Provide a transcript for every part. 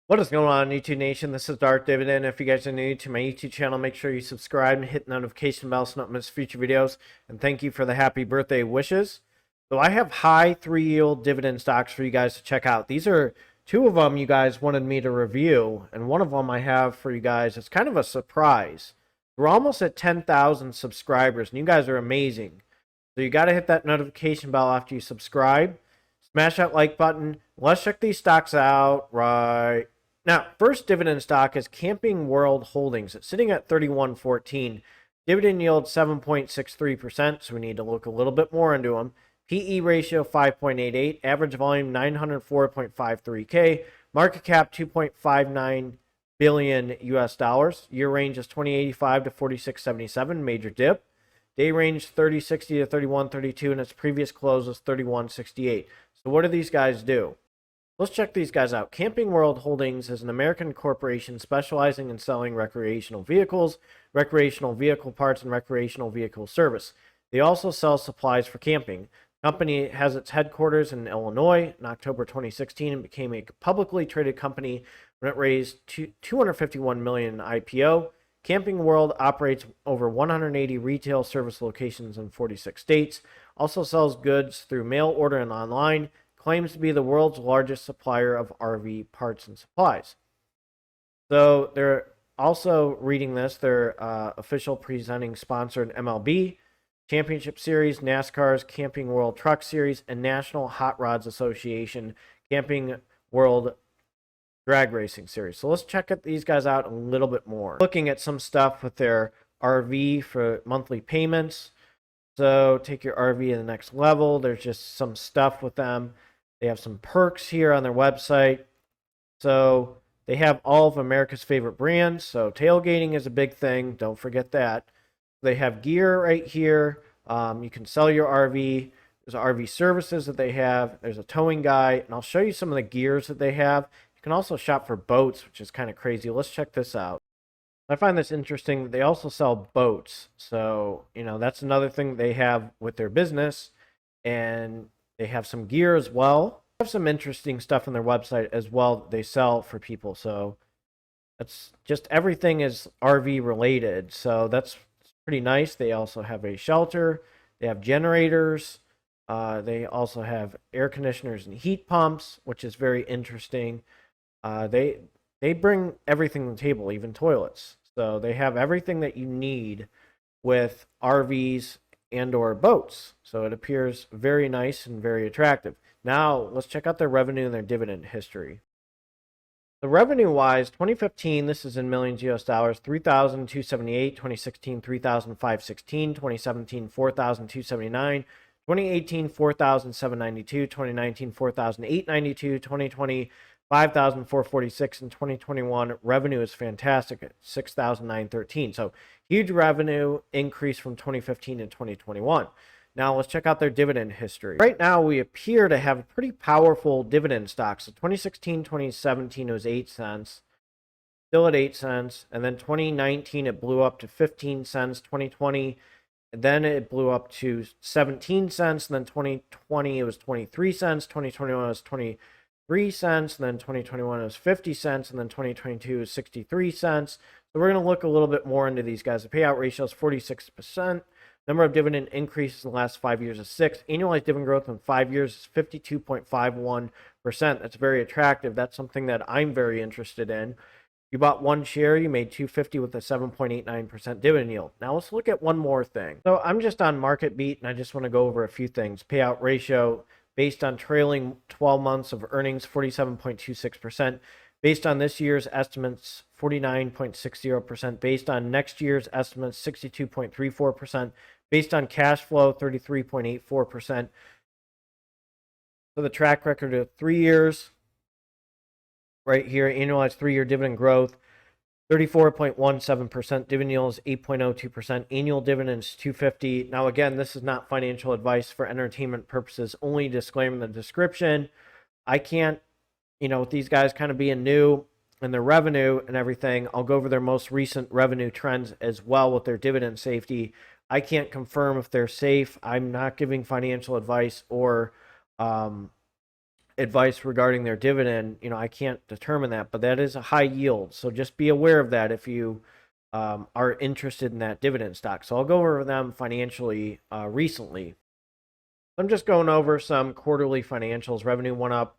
What is going on, YouTube Nation? This is Dark Dividend. If you guys are new to my YouTube channel, make sure you subscribe and hit the notification bell so you don't miss future videos. And thank you for the happy birthday wishes. So I have high 3-yield dividend stocks for you guys to check out. These are two of them you guys wanted me to review, and one of them I have for you guys. It's kind of a surprise. We're almost at 10,000 subscribers, and you guys are amazing. So you got to hit that notification bell after you subscribe. Smash that like button. Let's check these stocks out right now. First dividend stock is Camping World Holdings. It's sitting at 31.14. Dividend yield 7.63%, so we need to look a little bit more into them. PE ratio 5.88. Average volume 904.53K. Market cap 2.59 billion US dollars. Year range is 2085 to 4677. Major dip. Day range 3060 to 3132, and its previous close was 3168. So what do these guys do? Let's check these guys out. Camping World Holdings is an American corporation specializing in selling recreational vehicles, recreational vehicle parts, and recreational vehicle service. They also sell supplies for camping. The company has its headquarters in Illinois in October 2016 and became a publicly traded company when it raised $251 million in IPO. Camping World operates over 180 retail service locations in 46 states, also sells goods through mail order and online, claims to be the world's largest supplier of RV parts and supplies. So they're also reading this, their official presenting sponsored MLB, Championship Series, NASCAR's Camping World Truck Series, and National Hot Rods Association Camping World Drag Racing Series. So let's check these guys out a little bit more. Looking at some stuff with their RV for monthly payments. So take your RV to the next level. There's just some stuff with them. They have some perks here on their website. So they have all of America's favorite brands. So tailgating is a big thing. Don't forget that. They have gear right here. You can sell your RV. There's RV services that they have. There's a towing guy. And I'll show you some of the gears that they have. You can also shop for boats, which is kind of crazy. Let's check this out. I find this interesting. They also sell boats. So, that's another thing they have with their business. And they have some gear as well. They have some interesting stuff on their website as well that they sell for people. So that's just everything is RV related. So that's pretty nice. They also have a shelter. They have generators. They also have air conditioners and heat pumps, which is very interesting. They bring everything to the table, even toilets. So they have everything that you need with RVs and or boats. So it appears very nice and very attractive. Now let's check out their revenue and their dividend history. The revenue wise, 2015, this is in millions US dollars, 3,278, 2016, 3,516, 2017, 4,279, 2018, 4,792, 2019, 4,892, 2020, 5,446, and 2021 revenue is fantastic at 6,913. So huge revenue increase from 2015 to 2021. Now let's check out their dividend history. Right now we appear to have a pretty powerful dividend stock. So 2016, 2017 it was 8 cents, still at 8 cents, and then 2019 it blew up to 15 cents, 2020 and then it blew up to 17 cents, and then 2020 it was 23 cents, 2021 was 23 cents, and then 2021 was 50 cents, and then 2022 is 63 cents. So we're going to look a little bit more into these guys. The payout ratio is 46%. Number of dividend increases in the last 5 years is 6. Annualized dividend growth in 5 years is 52.51%. That's very attractive. That's something that I'm very interested in. You bought one share, you made $250 with a 7.89% dividend yield. Now let's look at one more thing. So I'm just on Market Beat, and I just want to go over a few things. Payout ratio based on trailing 12 months of earnings, 47.26%. Based on this year's estimates, 49.60%. Based on next year's estimates, 62.34%. Based on cash flow, 33.84%. So the track record of 3 years, right here, annualized 3-year dividend growth, 34.17%. Dividend yield is 8.02%. Annual dividend is $250. Now, again, this is not financial advice for entertainment purposes. Only disclaimer in the description. I can't, with these guys kind of being new and their revenue and everything, I'll go over their most recent revenue trends as well with their dividend safety. I can't confirm if they're safe. I'm not giving financial advice or advice regarding their dividend. I can't determine that, but that is a high yield. So just be aware of that if you are interested in that dividend stock. So I'll go over them financially recently. I'm just going over some quarterly financials. Revenue went up.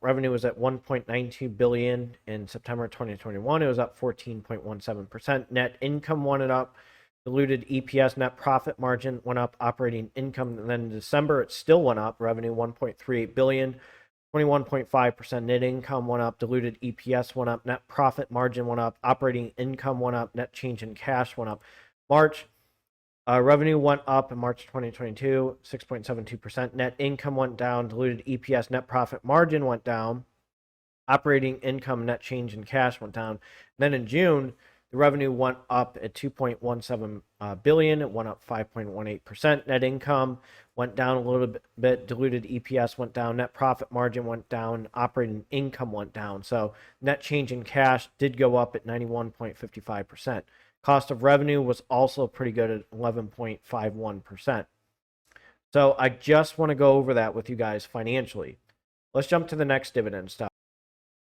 Revenue was at $1.92 billion in September 2021. It was up 14.17%. Net income went up. Diluted EPS, net profit margin went up. Operating income, and then in December it still went up. Revenue $1.38 billion. 21.5% net income went up. Diluted EPS went up. Net profit margin went up. Operating income went up. Net change in cash went up. March. Revenue went up in March 2022, 6.72%. Net income went down. Diluted EPS, net profit margin went down. Operating income, net change in cash went down. Then in June, the revenue went up at $2.17 billion. It went up 5.18%. Net income went down a little bit. Diluted EPS went down. Net profit margin went down. Operating income went down. So net change in cash did go up at 91.55%. Cost of revenue was also pretty good at 11.51%. So I just want to go over that with you guys financially. Let's jump to the next dividend stock.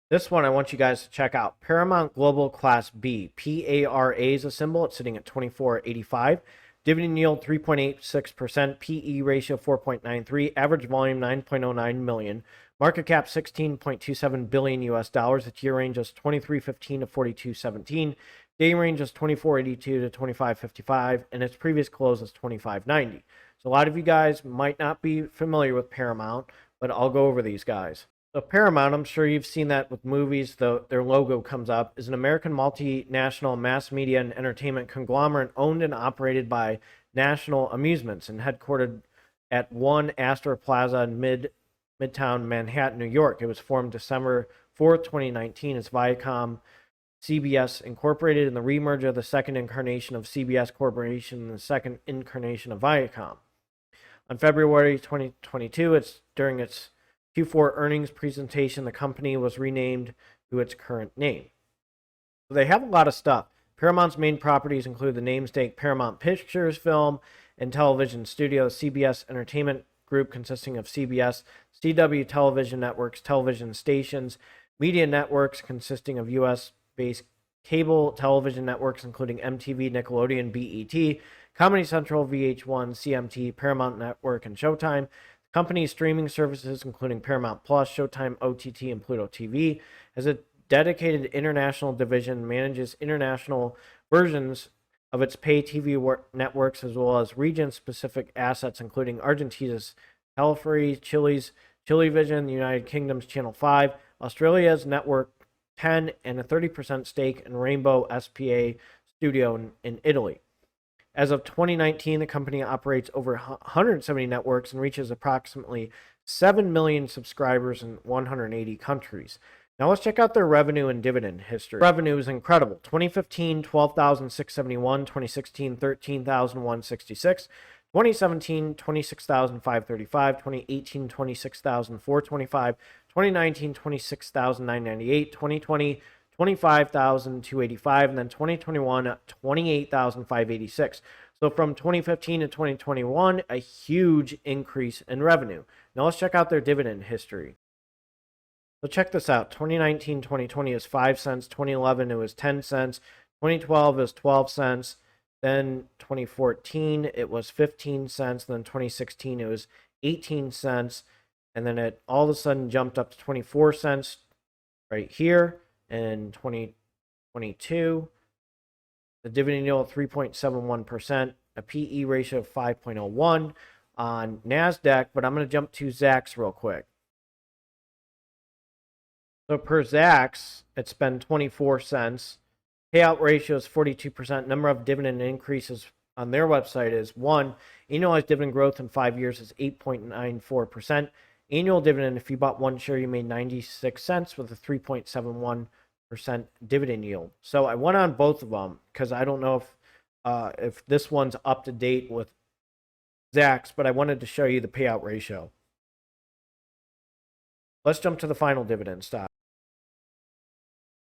This one I want you guys to check out. Paramount Global Class B. PARA is a symbol. It's sitting at 24.85. Dividend yield 3.86%. PE ratio 4.93. Average volume 9.09 million. Market cap $16.27 billion US dollars. Its year range is 23.15 to 42.17. Day range is 24.82 to 25.55, and its previous close is 25.90. So a lot of you guys might not be familiar with Paramount, but I'll go over these guys. So Paramount, I'm sure you've seen that with movies. Their logo comes up, is an American multinational mass media and entertainment conglomerate owned and operated by National Amusements and headquartered at One Astor Plaza in Midtown Manhattan, New York. It was formed December 4th, 2019 as Viacom CBS Incorporated in the remerge of the second incarnation of CBS Corporation and the second incarnation of Viacom. On February 2022, during its Q4 earnings presentation, the company was renamed to its current name. So they have a lot of stuff. Paramount's main properties include the namesake Paramount Pictures film and television studio, CBS Entertainment Group consisting of CBS, CW television networks, television stations, media networks consisting of U.S.-based cable television networks including MTV, Nickelodeon, BET, Comedy Central, VH1, CMT, Paramount Network, and Showtime. The company's streaming services including Paramount Plus, Showtime, OTT, and Pluto TV. Has a dedicated international division, manages international versions of its pay TV networks as well as region-specific assets including Argentina's Telefree, Chile's Chilevision, the United Kingdom's Channel 5, Australia's Network 10, and a 30% stake in Rainbow SPA Studio in Italy. As of 2019, the company operates over 170 networks and reaches approximately 7 million subscribers in 180 countries. Now let's check out their revenue and dividend history. Revenue is incredible. 2015, $12,671. 2016, $13,166. 2017, $26,535. 2018, $26,425. 2019, $26,998. 2020, $25,285, and then 2021, $28,586. So from 2015 to 2021, a huge increase in revenue. Now let's check out their dividend history. So check this out. 2019, 2020 is 5 cents. 2011, it was 10 cents. 2012 is 12 cents. Then 2014, it was 15 cents. Then 2016, it was 18 cents. And then it all of a sudden jumped up to 24 cents right here. In 2022, the dividend yield of 3.71%, a PE ratio of 5.01 on NASDAQ, but I'm going to jump to Zacks real quick. So per Zacks, it's been 24 cents. Payout ratio is 42%. Number of dividend increases on their website is 1. Annualized dividend growth in 5 years is 8.94%. Annual dividend, if you bought one share, you made 96 cents with a 3.71% dividend yield. So I went on both of them because I don't know if this one's up to date with Zacks, but I wanted to show you the payout ratio. Let's jump to the final dividend stock.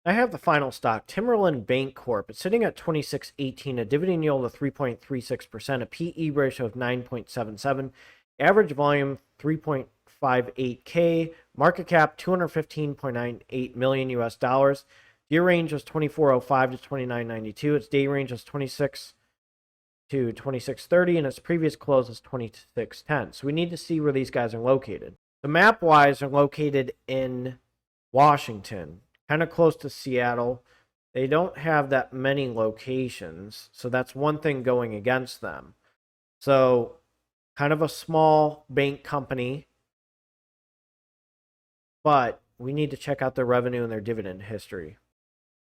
I have the final stock, Timberland Bancorp. It's sitting at 26.18, a dividend yield of 3.36%, a PE ratio of 9.77, average volume 3.4 $1.58K, market cap $215.98 million US dollars. Year range was 2405 to 2992. Its day range was 26 to 2630, and its previous close was 2610. So we need to see where these guys are located. The map wise are located in Washington, kind of close to Seattle. They don't have that many locations, so that's one thing going against them. So kind of a small bank company, but we need to check out their revenue and their dividend history.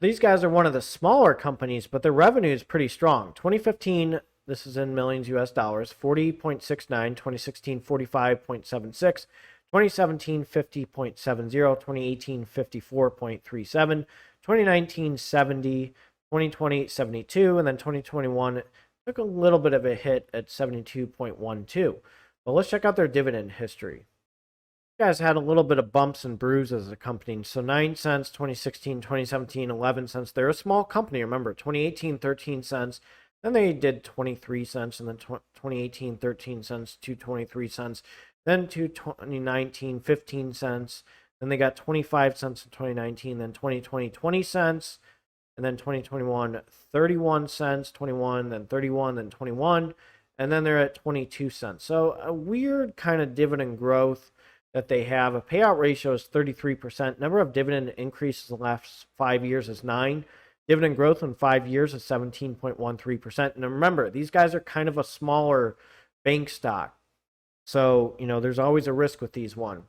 These guys are one of the smaller companies, but their revenue is pretty strong. 2015, this is in millions US dollars, 40.69, 2016, 45.76, 2017, 50.70, 2018, 54.37, 2019, 70, 2020, 72, and then 2021 took a little bit of a hit at 72.12. But let's check out their dividend history. You guys had a little bit of bumps and bruises as a company. So 9 cents, 2016, 2017, 11 cents. They're a small company, remember. 2018, 13 cents. Then they did 23 cents, and then 2018, 13 cents, to 23 cents. Then to 2019, 15 cents. Then they got 25 cents in 2019. Then 2020, 20 cents. And then 2021, 31 cents, 21, then 31, then 21. And then they're at 22 cents. So a weird kind of dividend growth that they have. A payout ratio is 33%. Number of dividend increases in the last 5 years is 9. Dividend growth in 5 years is 17.13%. And remember, these guys are kind of a smaller bank stock. So, there's always a risk with these one.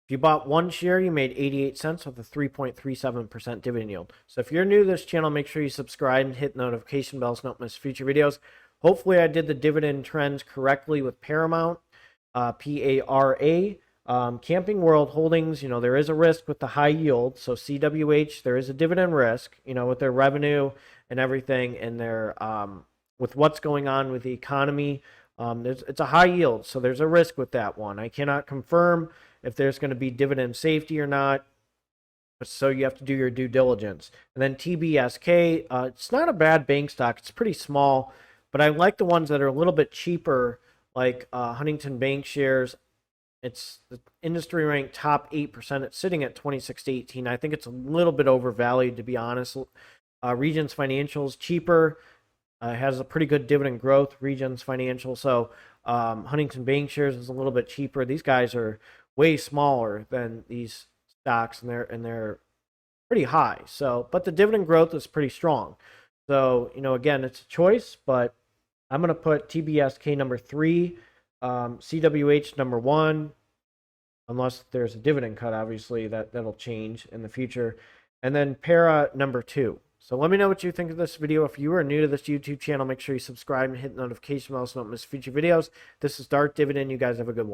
If you bought one share, you made 88 cents with a 3.37% dividend yield. So if you're new to this channel, make sure you subscribe and hit the notification bell so you don't miss future videos. Hopefully I did the dividend trends correctly with Paramount. PARA, Camping World Holdings, there is a risk with the high yield. So CWH, there is a dividend risk, with their revenue and everything, and their with what's going on with the economy. It's a high yield, so there's a risk with that one. I cannot confirm if there's going to be dividend safety or not, so you have to do your due diligence. And then TBSK, it's not a bad bank stock. It's pretty small, but I like the ones that are a little bit cheaper, like Huntington Bank shares. It's the industry ranked top 8%. It's sitting at 26 to 18. I think it's a little bit overvalued, to be honest. Regions Financials cheaper, has a pretty good dividend growth. Regions Financial. So Huntington Bank shares is a little bit cheaper. These guys are way smaller than these stocks, and they're pretty high. So, but the dividend growth is pretty strong. So again, it's a choice, but I'm going to put TBSK number 3, CWH number 1, unless there's a dividend cut, obviously, that'll change in the future. And then Para number 2. So let me know what you think of this video. If you are new to this YouTube channel, make sure you subscribe and hit the notification bell so you don't miss future videos. This is Dart Dividend. You guys have a good one.